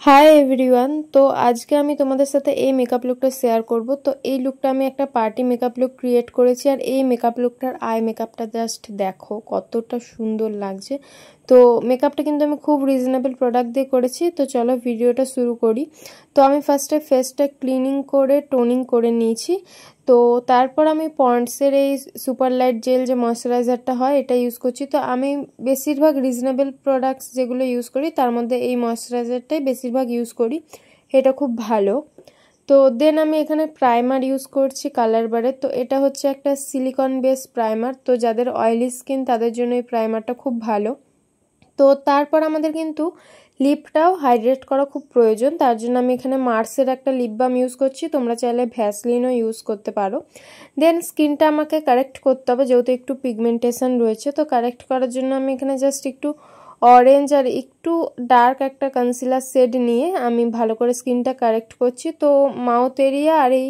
Hi everyone. তো আজকে আমি তোমাদের সাথে এই মেকআপ লুকটা শেয়ার করব। তো এই লুকটা আমি একটা পার্টি মেকআপ লুক ক্রিয়েট করেছি, আর এই মেকআপ লুকটার আই মেকআপটা জাস্ট দেখো কতটা সুন্দর লাগছে। তো মেকআপটা কিন্তু আমি খুব রিজনেবল প্রোডাক্ট দিয়ে করেছি। তো চলো ভিডিওটা শুরু করি। তো আমি ফার্স্টে ফেসটা ক্লিনিং করে টোনিং করে নিয়েছি। তো তারপর আমি পন্ডসের এই সুপার লাইট জেল যে ময়শ্চারাইজারটা হয় এটা ইউজ করছি। তো আমি বেশিরভাগ রিজনেবল প্রোডাক্টস যেগুলো ইউজ করি তার মধ্যে এই ময়শ্চারাইজারটাই বেশিরভাগ ইউজ করি, এটা খুব ভালো। তো দেন আমি এখানে প্রাইমার ইউজ করছি কালার বারে। তো এটা হচ্ছে একটা সিলিকন বেস প্রাইমার। তো যাদের অয়েলি স্কিন তাদের জন্য এই প্রাইমারটা খুব ভালো। তো তারপর আমাদের কিন্তু লিপটাও হাইড্রেট করা খুব প্রয়োজন, তার জন্য আমি এখানে মার্সের একটা লিপ বাম ইউজ করছি। তোমরা চাইলে ভ্যাসলিনও ইউজ করতে পারো। দেন স্কিনটা আমাকে কারেক্ট করতে হবে, যেহেতু একটু পিগমেন্টেশন রয়েছে। তো কারেক্ট করার জন্য আমি এখানে জাস্ট একটু অরেঞ্জ আর একটু ডার্ক একটা কনসিলার শেড নিয়ে আমি ভালো করে স্কিনটা কারেক্ট করছি। তো মাউথ এরিয়া আর এই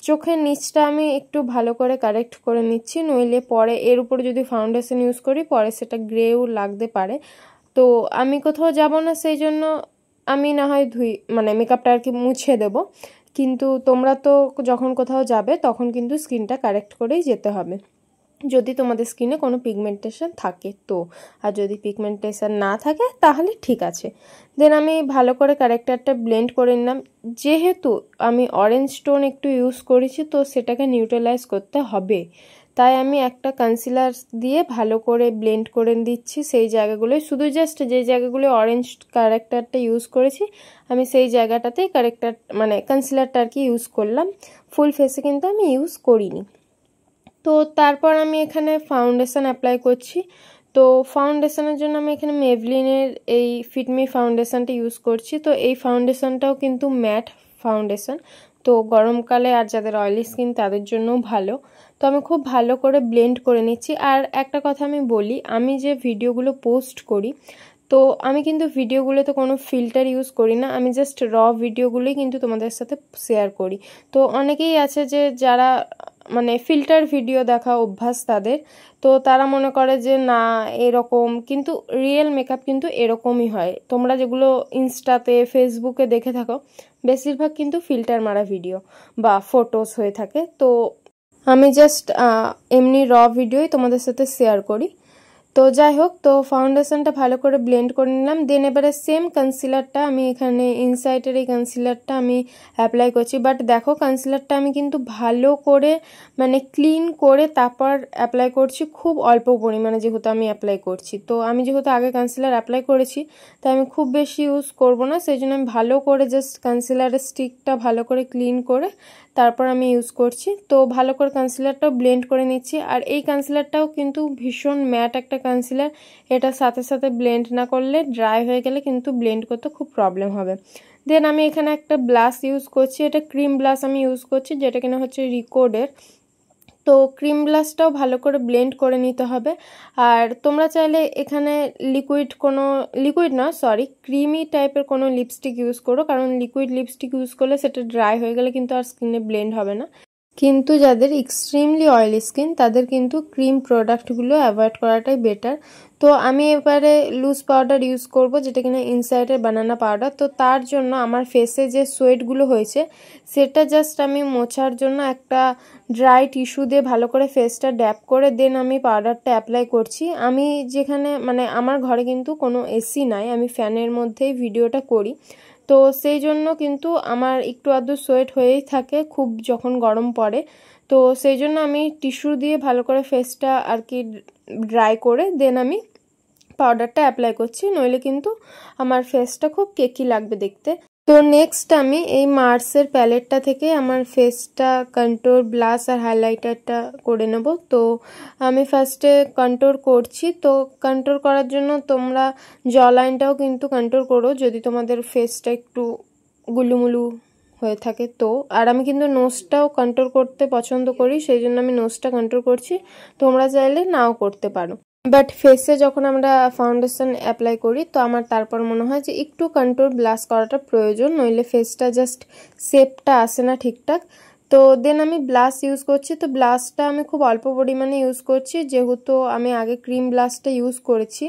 চোখের নিচটা আমি একটু ভালো করে কারেক্ট করে নিচ্ছি, নইলে পরে এর উপরে যদি ফাউন্ডেশন ইউজ করি পরে সেটা গ্রেও লাগতে পারে। তো আমি কোথাও যাব না, সেই জন্য আমি না হয় মেকআপটা আর কি মুছে দেব, কিন্তু তোমরা তো যখন কোথাও যাবে তখন কিন্তু স্কিনটা কারেক্ট করেই যেতে হবে, যদি তোমাদের স্কিনে কোনো পিগমেন্টেশন থাকে তো। আর যদি পিগমেন্টেশন না থাকে তাহলে ঠিক আছে। দেন আমি ভালো করে কারেক্টারটা ব্লেন্ড করে নিলাম। যেহেতু আমি অরেঞ্জ টোন একটু ইউজ করেছি তো সেটাকে নিউট্রালাইজ করতে হবে, তাই আমি একটা কনসিলার দিয়ে ভালো করে ব্লেন্ড করে দিচ্ছি সেই জায়গাগুলোয়। শুধু জাস্ট যে জায়গাগুলো অরেঞ্জ কারেক্টারটা ইউজ করেছি আমি সেই জায়গাটাতেই কনসিলারটা আর কি ইউজ করলাম। ফুল ফেসে কিন্তু আমি ইউজ করিনি। তো তারপর আমি এখানে ফাউন্ডেশন অ্যাপ্লাই করছি। তো ফাউন্ডেশনের জন্য আমি এখানে মেভলিনের এই ফিটমি ফাউন্ডেশনটা ইউজ করছি। তো এই ফাউন্ডেশনটাও কিন্তু ম্যাট ফাউন্ডেশন, তো গরমকালে আর যাদের অয়েলি স্কিন তাদের জন্যও ভালো। তো আমি খুব ভালো করে ব্লেন্ড করে নিচ্ছি। আর একটা কথা আমি বলি, আমি যে ভিডিওগুলো পোস্ট করি তো আমি কিন্তু ভিডিওগুলোতে কোনো ফিল্টার ইউজ করি না, আমি জাস্ট ভিডিওগুলোই কিন্তু তোমাদের সাথে শেয়ার করি। তো অনেকেই আছে যে যারা ফিল্টার ভিডিও দেখা অভ্যাস তাদের, তো তারা মনে করে যে না এরকম, কিন্তু রিয়েল মেকআপ কিন্তু এরকমই হয়। তোমরা যেগুলো ইনস্টাতে ফেসবুকে দেখে থাকো বেশিরভাগ কিন্তু ফিল্টার মারা ভিডিও বা ফটোস হয়ে থাকে। তো আমি জাস্ট এমনি ভিডিওই তোমাদের সাথে শেয়ার করি। তো যাই হোক, তো ফাউন্ডেশনটা ভালো করে ব্লেন্ড করে নিলাম। দেন এবারে সেম কনসিলারটা আমি এখানে ইনসাইটের এই কনসিলারটা আমি অ্যাপ্লাই করছি। বাট দেখো কনসিলারটা আমি কিন্তু ভালো করে ক্লিন করে তারপর অ্যাপ্লাই করছি, খুব অল্প পরিমাণে যেহেতু আমি অ্যাপ্লাই করছি। তো আমি যেহেতু আগে কনসিলার অ্যাপ্লাই করেছি তাই আমি খুব বেশি ইউজ করব না, সেই জন্য আমি ভালো করে জাস্ট কনসিলারের স্টিকটা ভালো করে ক্লিন করে তারপর আমি ইউজ করছি। তো ভালো করে কনসিলারটাও ব্লেন্ড করে নিচ্ছি। আর এই কনসিলারটাও কিন্তু ভীষণ ম্যাট একটা কনসিলার, এটা সাথে সাথে ব্লেন্ড না করলে ড্রাই হয়ে গেলে কিন্তু ব্লেন্ড করতে খুব প্রবলেম হবে। দেন আমি এখানে একটা ব্লাশ ইউজ করছি, এটা ক্রিম ব্লাশ আমি ইউজ করছি, যেটা কিনা হচ্ছে রিকোডের। তো ক্রিম ব্লাশটাও ভালো করে ব্লেন্ড করে নিতে হবে। আর তোমরা চাইলে এখানে ক্রিমি টাইপের কোনো লিপস্টিক ইউজ করো, কারণ লিকুইড লিপস্টিক ইউজ করলে সেটা ড্রাই হয়ে গেলে কিন্তু আর স্কিনে ব্লেন্ড হবে না। কিন্তু যাদের এক্সট্রিমলি অয়েলি স্কিন তাদের কিন্তু ক্রিম প্রোডাক্টগুলো অ্যাভয়েড করাটাই বেটার। তো আমি এবারে লুজ পাউডার ইউজ করব, যেটা কিনা ইনসাইডের বানানা পাউডার। তো তার জন্য আমার ফেসে যে সোয়েটগুলো হয়েছে সেটা জাস্ট আমি মোছার জন্য একটা ড্রাই টিস্যু দিয়ে ভালো করে ফেসটা ড্যাপ করে দেন আমি পাউডারটা অ্যাপ্লাই করছি। আমি যেখানে আমার ঘরে কিন্তু কোনো এসি নাই, আমি ফ্যানের মধ্যেই ভিডিওটা করি। তো সেই জন্য কিন্তু আমার একটু আধটু সোয়েট হয়েই থাকে খুব যখন গরম পড়ে। তো সেই জন্য আমি টিস্যু দিয়ে ভালো করে ফেসটা আর কি ড্রাই করে দেন আমি পাউডারটা অ্যাপ্লাই করছি, নইলে কিন্তু আমার ফেসটা খুব কেকি লাগবে দেখতে। তো নেক্সট আমি এই মার্সের প্যালেটটা থেকে আমার ফেসটা কন্ট্যুর, ব্লাশ আর হাইলাইটারটা করে নেব। তো আমি ফার্স্টে কন্ট্যুর করছি। তো কন্ট্যুর করার জন্য তোমরা জ লাইনটাও কিন্তু কন্ট্যুর করো যদি তোমাদের ফেসটা একটু গুলুমুলু হয়ে থাকে। তো আর আমি কিন্তু নোজটাও কন্ট্যুর করতে পছন্দ করি, সেই জন্য আমি নোজটা কন্ট্যুর করছি, তোমরা চাইলে নাও করতে পারো। বাট ফেসে যখন আমরা ফাউন্ডেশন অ্যাপ্লাই করি তো আমার তারপর মনে হয় যে একটু কন্ট্যুর ব্লাশ করাটা প্রয়োজন, নইলে ফেসটা জাস্ট শেপটা আসে না ঠিকঠাক। তো দেন আমি ব্লাশ ইউজ করছি। তো ব্লাশটা আমি খুব অল্প পরিমাণে ইউজ করছি, যেহেতু আমি আগে ক্রিম ব্লাশটা ইউজ করেছি।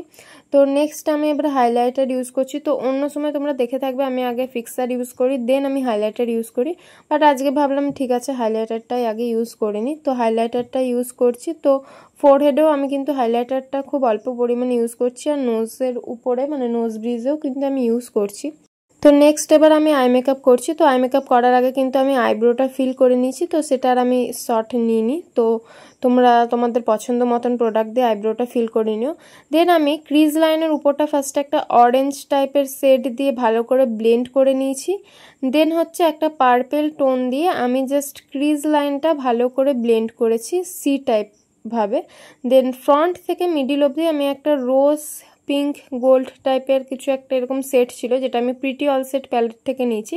তো নেক্সট আমি এবার হাইলাইটার ইউজ করছি। তো অন্য সময় তোমরা দেখে থাকবে আমি আগে ফিক্সার ইউজ করি, দেন আমি হাইলাইটার ইউজ করি, বাট আজকে ভাবলাম ঠিক আছে হাইলাইটারটাই আগে ইউজ করে নিই। তো হাইলাইটারটা ইউজ করছি। তো ফোরহেডেও আমি কিন্তু হাইলাইটারটা খুব অল্প পরিমাণে ইউজ করছি, আর নোজের উপরে মানে নোজ ব্রিজেও কিন্তু আমি ইউজ করছি। তো নেক্সট এবার আমি আই মেকআপ করছি। তো আই মেকআপ করার আগে কিন্তু আমি আইব্রোটা ফিল করে নিয়েছি, তো সেটার আমি শর্ট নিইনি। তো তোমরা তোমাদের পছন্দ মতন প্রোডাক্ট দিয়ে আইব্রোটা ফিল করে নিও। দেন আমি ক্রিজ লাইনের উপরটা ফার্স্টে একটা অরেঞ্জ টাইপের শেড দিয়ে ভালো করে ব্লেন্ড করে নিয়েছি। দেন হচ্ছে একটা পার্পেল টোন দিয়ে আমি জাস্ট ক্রিজ লাইনটা ভালো করে ব্লেন্ড করেছি সি টাইপ ভাবে। দেন ফ্রন্ট থেকে মিডিল অবধি আমি একটা রোজ পিঙ্ক গোল্ড টাইপের কিছু একটা এরকম সেট ছিল, যেটা আমি প্রিটি অল সেট প্যালেট থেকে নিয়েছি,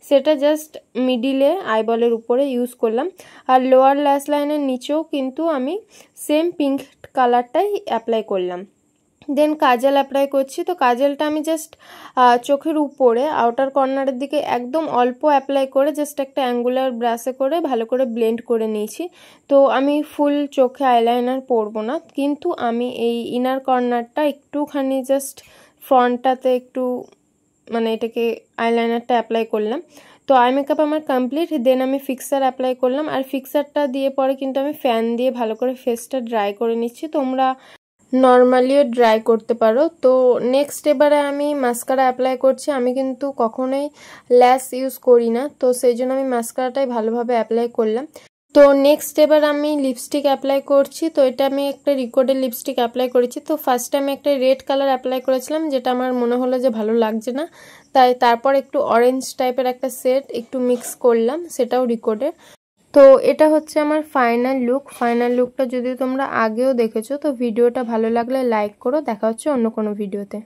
সেটা জাস্ট মিডিলে আইবলের উপরে ইউজ করলাম। আর লোয়ার ল্যাশ লাইনের নিচেও কিন্তু আমি সেম পিঙ্ক কালারটাই অ্যাপ্লাই করলাম। দেন কাজল অ্যাপ্লাই করছি। তো কাজলটা আমি জাস্ট চোখের উপরে আউটার কর্নারের দিকে একদম অল্প অ্যাপ্লাই করে জাস্ট একটা অ্যাঙ্গুলার ব্রাশে করে ভালো করে ব্লেন্ড করে নিয়েছি। তো আমি ফুল চোখে আইলাইনার পরবো না, কিন্তু আমি এই ইনার কর্নারটা একটুখানি জাস্ট ফ্রন্টটাতে একটু মানে এটাকে আইলাইনারটা অ্যাপ্লাই করলাম। তো আই মেকআপ আমার কমপ্লিট। দেন আমি ফিক্সার অ্যাপ্লাই করলাম, আর ফিক্সারটা দিয়ে পরে কিন্তু আমি ফ্যান দিয়ে ভালো করে ফেসটা ড্রাই করে নিচ্ছি। তোমরা নর্মালিও ড্রাই করতে পারো। তো নেক্সট এবারে আমি মাস্কারা অ্যাপ্লাই করছি। আমি কিন্তু কখনোই ল্যাশ ইউজ করি না, তো সেই জন্য আমি মাস্কারাটাই ভালোভাবে অ্যাপ্লাই করলাম। তো নেক্সট এবার আমি লিপস্টিক অ্যাপ্লাই করছি। তো এটা আমি একটা রিকোডের লিপস্টিক অ্যাপ্লাই করেছি। তো ফার্স্টে আমি একটা রেড কালার অ্যাপ্লাই করেছিলাম, যেটা আমার মনে হলো যে ভালো লাগছে না, তাই তারপর একটু অরেঞ্জ টাইপের একটা সেট একটু মিক্স করলাম, সেটাও রিকোডের। তো এটা হচ্ছে আমার ফাইনাল লুক। ফাইনাল লুকটা যদি তোমরা আগেও দেখেছো, তো ভিডিওটা ভালো লাগলে লাইক করো। দেখা হচ্ছে অন্য কোনো ভিডিওতে।